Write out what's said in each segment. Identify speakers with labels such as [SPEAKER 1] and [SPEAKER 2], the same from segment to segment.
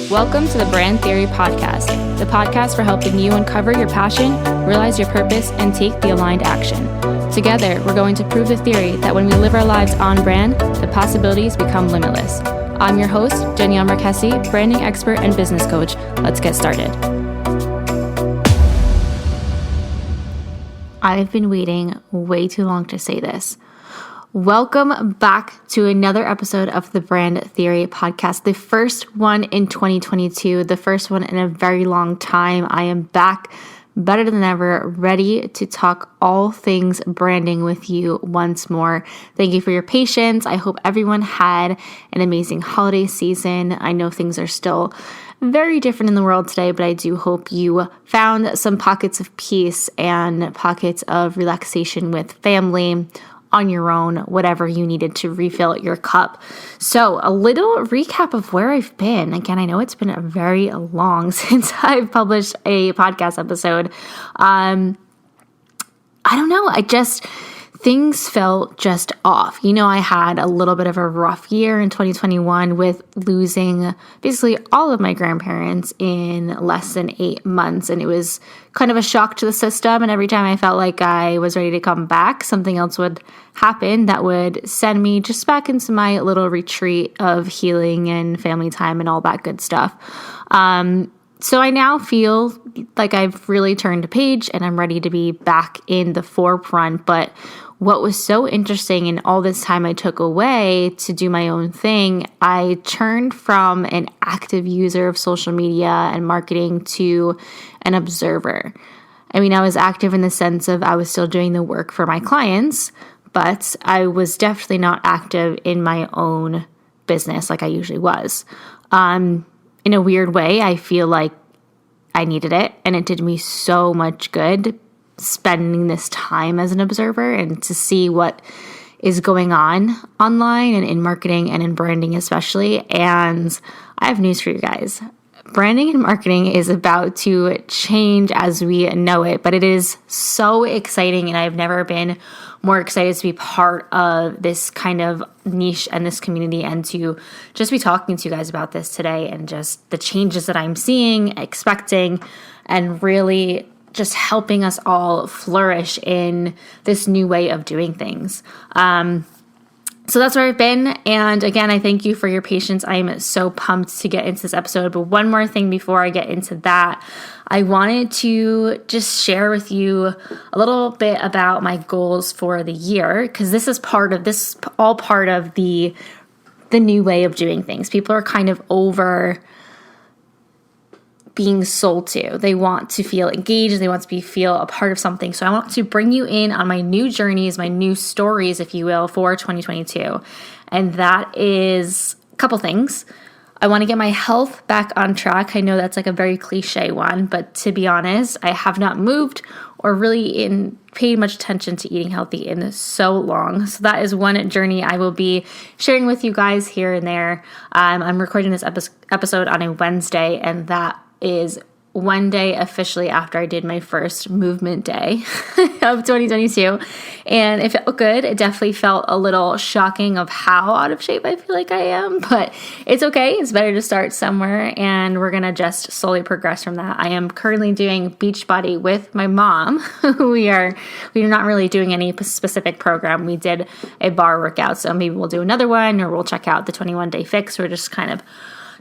[SPEAKER 1] Welcome to the Brand Theory Podcast, the podcast for helping you uncover your passion, realize your purpose, and take the aligned action. Together, we're going to prove the theory that when we live our lives on brand, the possibilities become limitless. I'm your host, Danielle Marquesi, branding expert and business coach. Let's get started. I've been waiting way too long to say this. Welcome back to another episode of the Brand Theory Podcast, the first one in 2022, the first one in a very long time. I am back better than ever, ready to talk all things branding with you once more. Thank you for your patience. I hope everyone had an amazing holiday season. I know things are still very different in the world today, but I do hope you found some pockets of peace and pockets of relaxation with family, on your own, whatever you needed to refill your cup. So a little recap of where I've been. Again, I know it's been a very long since I've published a podcast episode. I don't know. Things felt just off. You know, I had a little bit of a rough year in 2021 with losing basically all of my grandparents in less than 8 months. And it was kind of a shock to the system. And every time I felt like I was ready to come back, something else would happen that would send me just back into my little retreat of healing and family time and all that good stuff. So I now feel like I've really turned a page and I'm ready to be back in the forefront. But what was so interesting in all this time I took away to do my own thing, I turned from an active user of social media and marketing to an observer. I mean, I was active in the sense of I was still doing the work for my clients, but I was definitely not active in my own business like I usually was. In a weird way, I feel like I needed it, and it did me so much good spending this time as an observer and to see what is going on online and in marketing and in branding especially. And I have news for you guys. Branding and marketing is about to change as we know it, but it is so exciting, and I've never been more excited to be part of this kind of niche and this community and to just be talking to you guys about this today and just the changes that I'm seeing, expecting, and really just helping us all flourish in this new way of doing things. So that's where I've been. And again, I thank you for your patience. I'm so pumped to get into this episode. But one more thing before I get into that, I wanted to just share with you a little bit about my goals for the year, because this is all part of the new way of doing things. People are kind of over being sold to. They want to feel engaged. They want to feel a part of something. So I want to bring you in on my new journeys, my new stories, if you will, for 2022. And that is a couple things. I want to get my health back on track. I know that's like a very cliche one, but to be honest, I have not moved or really paid much attention to eating healthy in so long. So that is one journey I will be sharing with you guys here and there. I'm recording this episode on a Wednesday, and that is one day officially after I did my first movement day of 2022. And it felt good. It definitely felt a little shocking of how out of shape I feel like I am, but it's okay. It's better to start somewhere, and we're going to just slowly progress from that. I am currently doing Beachbody with my mom. We are not really doing any specific program. We did a bar workout, so maybe we'll do another one, or we'll check out the 21-day fix. We're just kind of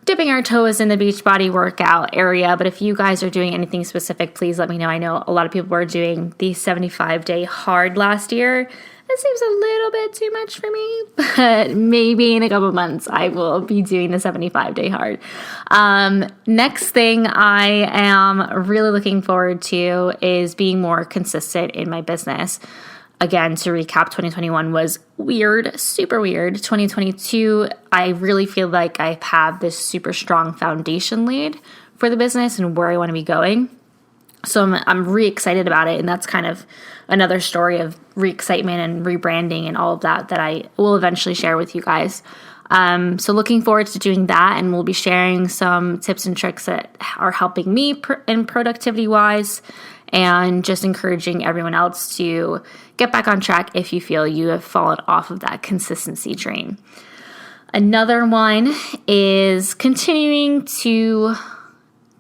[SPEAKER 1] dipping our toes in the Beachbody workout area. But if you guys are doing anything specific, please let me know. I know a lot of people were doing the 75-day hard last year. That seems a little bit too much for me, but maybe in a couple months I will be doing the 75-day hard. Next thing I am really looking forward to is being more consistent in my business. Again, to recap, 2021 was weird, super weird. 2022, I really feel like I have this super strong foundation laid for the business and where I want to be going. So I'm re-excited about it, and that's kind of another story of re-excitement and rebranding and all of that I will eventually share with you guys. So looking forward to doing that, and we'll be sharing some tips and tricks that are helping me in productivity-wise, and just encouraging everyone else to get back on track if you feel you have fallen off of that consistency train. Another one is continuing to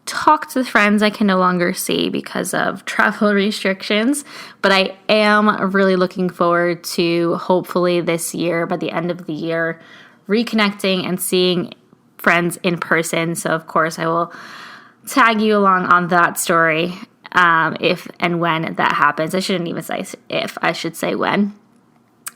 [SPEAKER 1] talk to the friends I can no longer see because of travel restrictions, but I am really looking forward to hopefully this year, by the end of the year, reconnecting and seeing friends in person. So of course I will tag you along on that story if and when that happens. I shouldn't even say if, I should say when.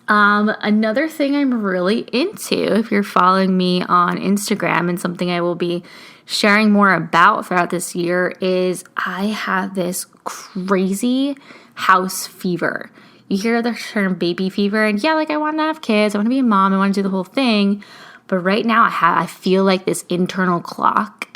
[SPEAKER 1] Another thing I'm really into, if you're following me on Instagram, and something I will be sharing more about throughout this year, is I have this crazy house fever. You hear the term baby fever, and yeah, like I want to have kids, I want to be a mom, I want to do the whole thing. But right now I feel like this internal clock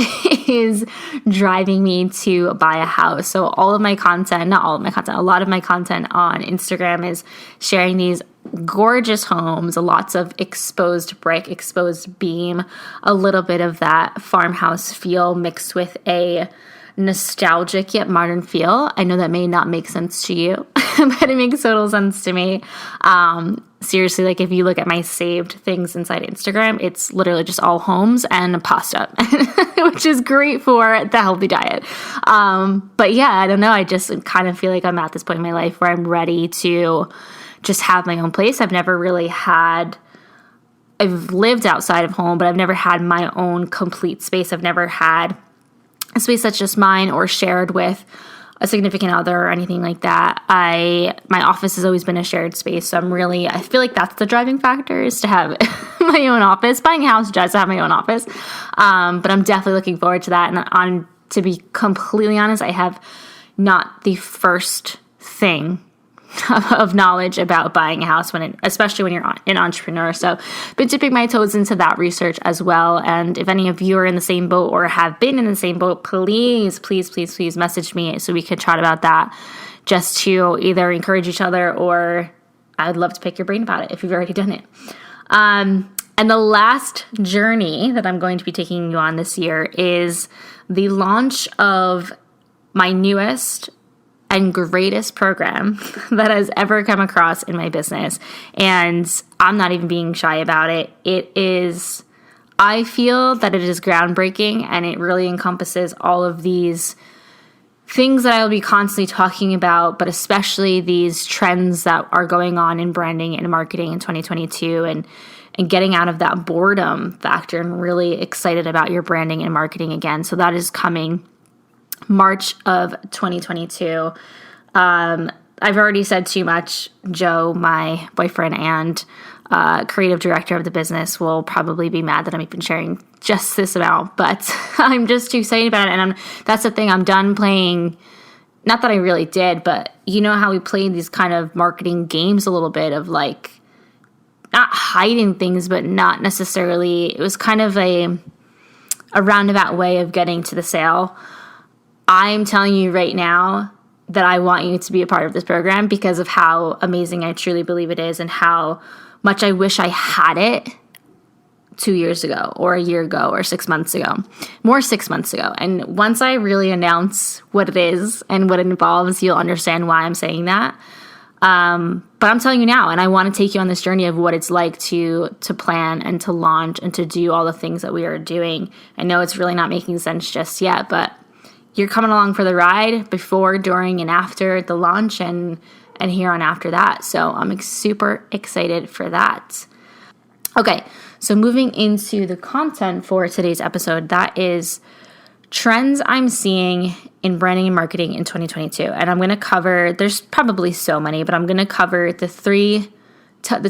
[SPEAKER 1] is driving me to buy a house. So all of my content, not all of my content, a lot of my content on Instagram is sharing these gorgeous homes, lots of exposed brick, exposed beam, a little bit of that farmhouse feel mixed with a nostalgic yet modern feel. I know that may not make sense to you, but it makes total sense to me. Seriously, like if you look at my saved things inside Instagram, it's literally just all homes and pasta, which is great for the healthy diet. But yeah, I don't know. I just kind of feel like I'm at this point in my life where I'm ready to just have my own place. I've lived outside of home, but I've never had my own complete space. I've never had a space that's just mine or shared with a significant other or anything like that. My office has always been a shared space, so I feel like that's the driving factor, is to have my own office. Buying a house just to have my own office, but I'm definitely looking forward to that. And to be completely honest, I have not the first thing of knowledge about buying a house, especially when you're an entrepreneur. So been dipping my toes into that research as well. And if any of you are in the same boat or have been in the same boat, please message me so we can chat about that, just to either encourage each other, or I'd love to pick your brain about it if you've already done it. And the last journey that I'm going to be taking you on this year is the launch of my newest and greatest program that has ever come across in my business. And I'm not even being shy about it. I feel that it is groundbreaking, and it really encompasses all of these things that I will be constantly talking about, but especially these trends that are going on in branding and marketing in 2022, and getting out of that boredom factor and really excited about your branding and marketing again. So that is coming March of 2022. I've already said too much. Joe, my boyfriend and creative director of the business, will probably be mad that I'm even sharing just this amount, but I'm just too excited about it. And that's the thing, I'm done playing. Not that I really did, but you know how we played these kind of marketing games a little bit of like, not hiding things, but not necessarily, it was kind of a roundabout way of getting to the sale. I'm telling you right now that I want you to be a part of this program because of how amazing I truly believe it is, and how much I wish I had it 2 years ago or a year ago or 6 months ago, more 6 months ago. And once I really announce what it is and what it involves, you'll understand why I'm saying that. But I'm telling you now, and I want to take you on this journey of what it's like to plan and to launch and to do all the things that we are doing. I know it's really not making sense just yet, but you're coming along for the ride before, during, and after the launch, and here on after that. So I'm super excited for that. Okay, so moving into the content for today's episode, that is trends I'm seeing in branding and marketing in 2022. And I'm going to cover, there's probably so many, but I'm going to cover the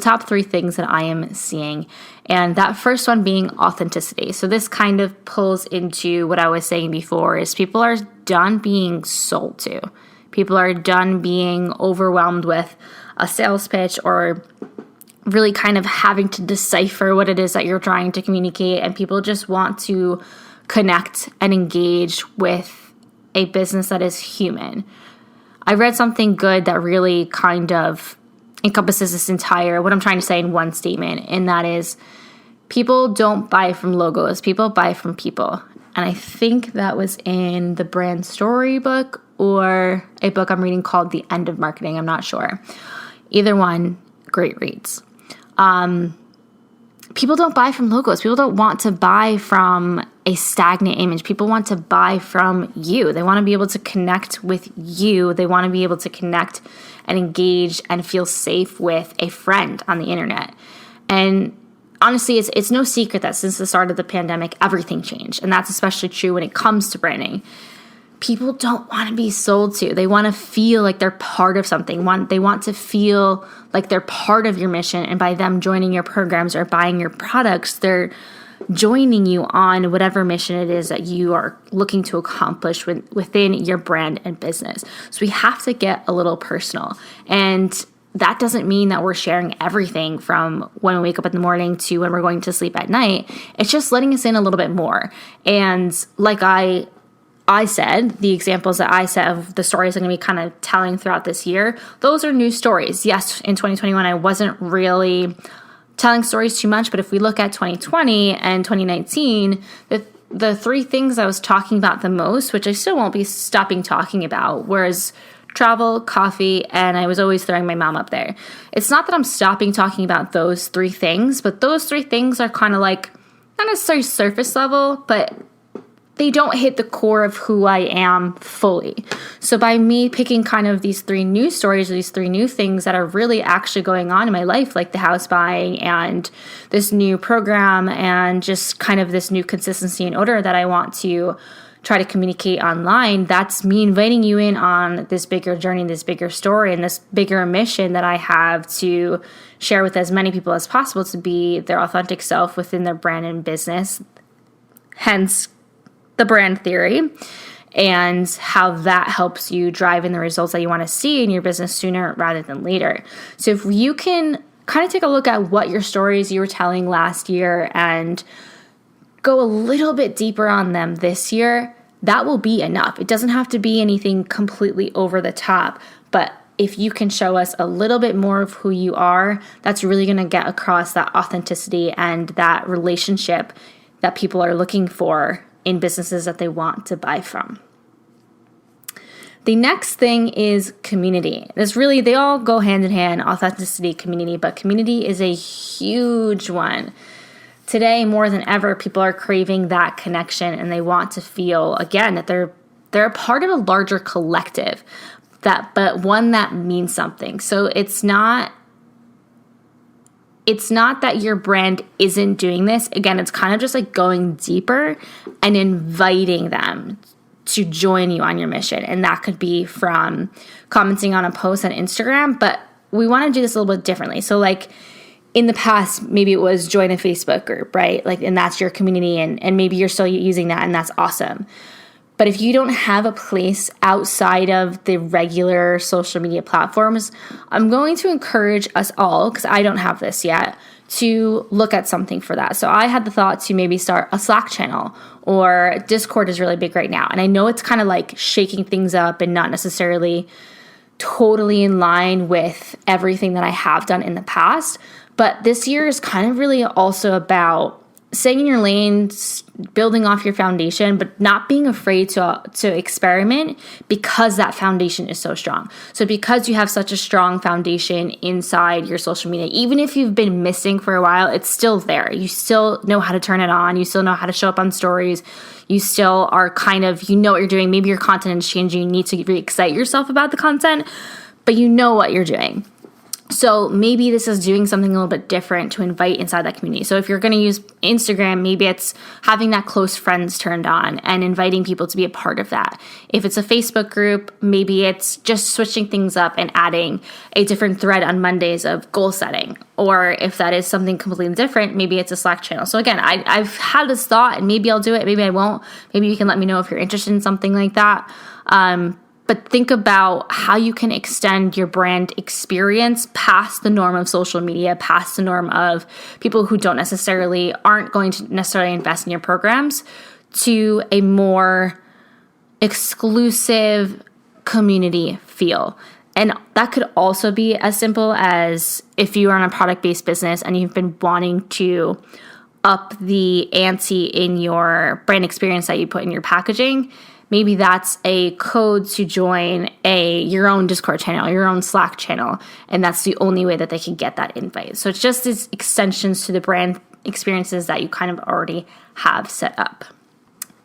[SPEAKER 1] top three things that I am seeing. And that first one being authenticity. So this kind of pulls into what I was saying before, is people are done being sold to. People are done being overwhelmed with a sales pitch, or really kind of having to decipher what it is that you're trying to communicate. And people just want to connect and engage with a business that is human. I read something good that really kind of encompasses this entire, what I'm trying to say in one statement, and that is, people don't buy from logos, people buy from people. And I think that was in the brand story book or a book I'm reading called The End of Marketing. I'm not sure. Either one, great reads. people don't buy from logos. People don't want to buy from a stagnant image. People want to buy from you. They want to be able to connect with you. They want to be able to connect and engage and feel safe with a friend on the internet. And honestly, it's no secret that since the start of the pandemic, everything changed. And that's especially true when it comes to branding. People don't want to be sold to. They want to feel like they're part of something. They want to feel like they're part of your mission. And by them joining your programs or buying your products, they're joining you on whatever mission it is that you are looking to accomplish within your brand and business. So we have to get a little personal. And that doesn't mean that we're sharing everything from when we wake up in the morning to when we're going to sleep at night. It's just letting us in a little bit more. And like I said, the examples that I said of the stories I'm going to be kind of telling throughout this year, those are new stories. Yes, in 2021, I wasn't really telling stories too much, but if we look at 2020 and 2019, the three things I was talking about the most, which I still won't be stopping talking about, was travel, coffee, and I was always throwing my mom up there. It's not that I'm stopping talking about those three things, but those three things are kind of like, not necessarily surface level, but they don't hit the core of who I am fully. So by me picking kind of these three new stories, or these three new things that are really actually going on in my life, like the house buying and this new program and just kind of this new consistency and order that I want to try to communicate online, that's me inviting you in on this bigger journey, this bigger story, and this bigger mission that I have to share with as many people as possible to be their authentic self within their brand and business. Hence, the brand theory, and how that helps you drive in the results that you want to see in your business sooner rather than later. So if you can kind of take a look at what your stories you were telling last year and go a little bit deeper on them this year, that will be enough. It doesn't have to be anything completely over the top, but if you can show us a little bit more of who you are, that's really going to get across that authenticity and that relationship that people are looking for in businesses that they want to buy from. The next thing is community. They all go hand in hand, authenticity, community, but community is a huge one. Today, more than ever, people are craving that connection and they want to feel, again, that they're a part of a larger collective, but one that means something. So it's not that your brand isn't doing this. Again, it's kind of just like going deeper and inviting them to join you on your mission. And that could be from commenting on a post on Instagram, but we want to do this a little bit differently. So like in the past, maybe it was join a Facebook group, right? Like, and that's your community and maybe you're still using that and that's awesome. But if you don't have a place outside of the regular social media platforms, I'm going to encourage us all, because I don't have this yet, to look at something for that. So I had the thought to maybe start a Slack channel, or Discord is really big right now. And I know it's kind of like shaking things up and not necessarily totally in line with everything that I have done in the past. But this year is kind of really also about staying in your lane, building off your foundation, but not being afraid to experiment because that foundation is so strong. So because you have such a strong foundation inside your social media, even if you've been missing for a while, it's still there. You still know how to turn it on. You still know how to show up on stories. You still are kind of, you know what you're doing. Maybe your content is changing. You need to re-excite yourself about the content, but you know what you're doing. So maybe this is doing something a little bit different to invite inside that community. So if you're going to use Instagram, maybe it's having that close friends turned on and inviting people to be a part of that. If it's a Facebook group, maybe it's just switching things up and adding a different thread on Mondays of goal setting. Or if that is something completely different, maybe it's a Slack channel. So again, I've had this thought and maybe I'll do it, maybe I won't. Maybe you can let me know if you're interested in something like that. But think about how you can extend your brand experience past the norm of social media, past the norm of people who aren't going to necessarily invest in your programs, to a more exclusive community feel. And that could also be as simple as if you are in a product-based business and you've been wanting to up the ante in your brand experience that you put in your packaging. Maybe that's a code to join your own Discord channel, your own Slack channel, and that's the only way that they can get that invite. So it's just these extensions to the brand experiences that you kind of already have set up.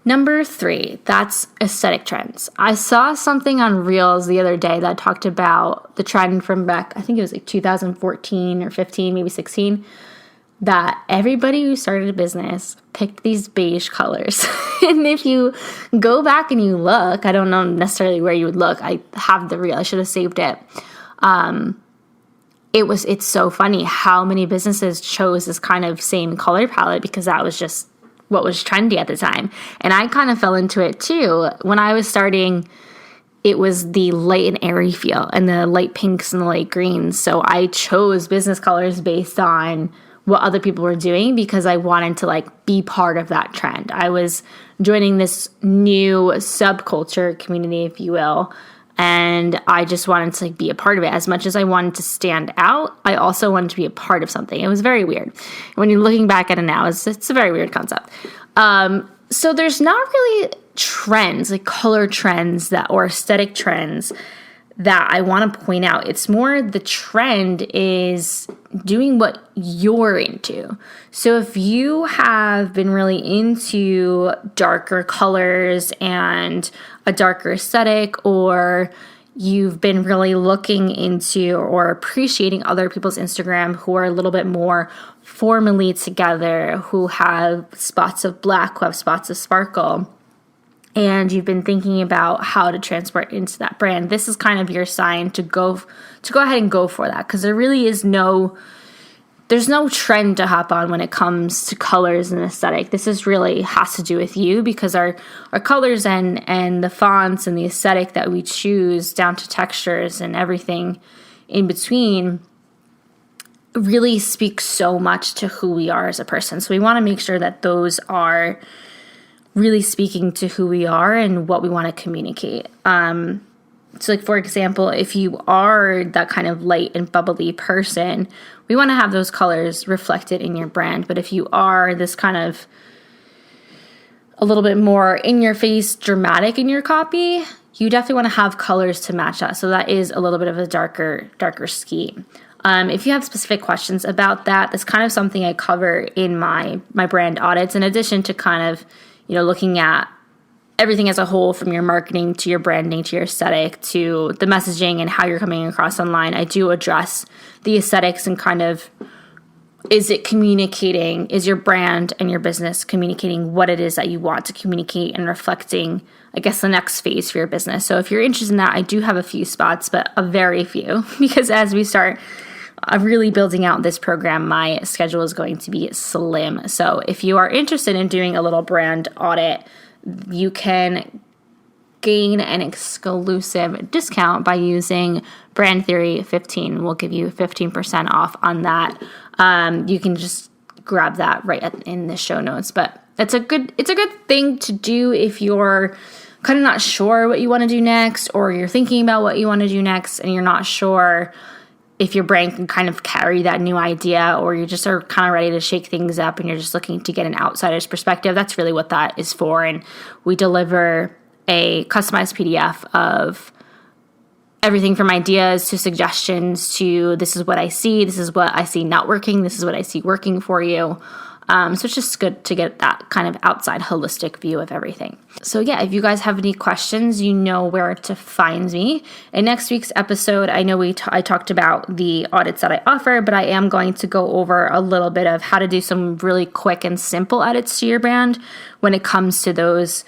[SPEAKER 1] Number 3, that's aesthetic trends. I saw something on Reels the other day that talked about the trend from back, I think it was like 2014 or 15, maybe 16, that everybody who started a business picked these beige colors. And if you go back and you look, I don't know necessarily where you would look. I have the Reel. I should have saved it. It's so funny how many businesses chose this kind of same color palette because that was just what was trendy at the time. And I kind of fell into it too. When I was starting, it was the light and airy feel and the light pinks and the light greens. So I chose business colors based on what other people were doing because I wanted to like be part of that trend. I was joining this new subculture community, if you will, and I just wanted to like be a part of it. As much as I wanted to stand out, I also wanted to be a part of something. It was very weird. When you're looking back at it now, it's a very weird concept. So there's not really trends, like color trends or aesthetic trends that I want to point out. It's more the trend is doing what you're into. So if you have been really into darker colors and a darker aesthetic, or you've been really looking into or appreciating other people's Instagram who are a little bit more formally together, who have spots of black, who have spots of sparkle, and you've been thinking about how to transport into that brand, this is kind of your sign to go ahead and go for that, because there really is there's no trend to hop on when it comes to colors and aesthetic. This is really has to do with you, because our colors and the fonts and the aesthetic that we choose down to textures and everything in between really speak so much to who we are as a person. So we want to make sure that those are really speaking to who we are and what we want to communicate. So like, for example, if you are that kind of light and bubbly person, we want to have those colors reflected in your brand. But if you are this kind of a little bit more in your face, dramatic in your copy, you definitely want to have colors to match that. So that is a little bit of a darker scheme. If you have specific questions about that, that's kind of something I cover in my brand audits, in addition to kind of, looking at everything as a whole, from your marketing to your branding to your aesthetic to the messaging and how you're coming across online. I do address the aesthetics and kind of, is your brand and your business communicating what it is that you want to communicate and reflecting, I guess, the next phase for your business. So if you're interested in that, I do have a few spots, but a very few, because as we start really building out this program, my schedule is going to be slim. So if you are interested in doing a little brand audit, you can gain an exclusive discount by using Brand Theory 15. We'll give you 15% off on that. You can just grab that right in the show notes. But it's a good thing to do if you're kind of not sure what you want to do next, or you're thinking about what you want to do next and you're not sure if your brain can kind of carry that new idea, or you just are kind of ready to shake things up and you're just looking to get an outsider's perspective. That's really what that is for. And we deliver a customized PDF of everything from ideas to suggestions to, this is what I see, this is what I see not working, this is what I see working for you. So it's just good to get that kind of outside holistic view of everything. So yeah, if you guys have any questions, you know where to find me. In next week's episode, I know I talked about the audits that I offer, but I am going to go over a little bit of how to do some really quick and simple edits to your brand when it comes to those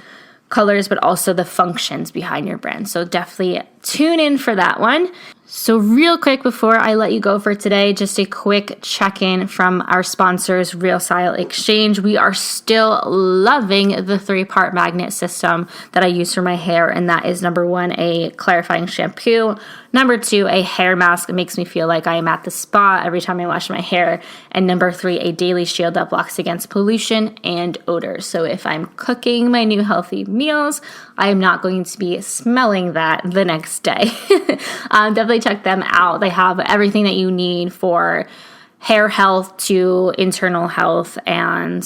[SPEAKER 1] colors, but also the functions behind your brand. So definitely tune in for that one. So real quick before I let you go for today, just a quick check-in from our sponsors, Real Style Exchange. We are still loving the 3-part magnet system that I use for my hair, and that is number 1, a clarifying shampoo. Number 2, a hair mask. It makes me feel like I am at the spa every time I wash my hair. And number 3, a daily shield that blocks against pollution and odors. So if I'm cooking my new healthy meals, I am not going to be smelling that the next day. Definitely check them out. They have everything that you need for hair health to internal health and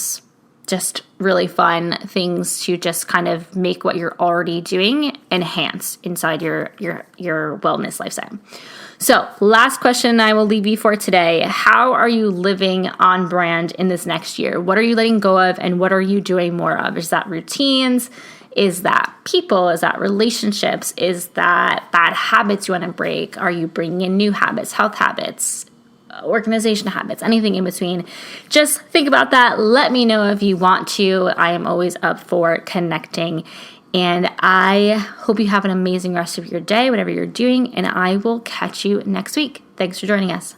[SPEAKER 1] just really fun things to just kind of make what you're already doing enhance inside your wellness lifestyle. So last question I will leave you for today. How are you living on brand in this next year? What are you letting go of and what are you doing more of? Is that routines? Is that people? Is that relationships? Is that bad habits you want to break? Are you bringing in new habits, health habits, organization habits, anything in between? Just think about that. Let me know if you want to. I am always up for connecting. And I hope you have an amazing rest of your day, whatever you're doing, and I will catch you next week. Thanks for joining us.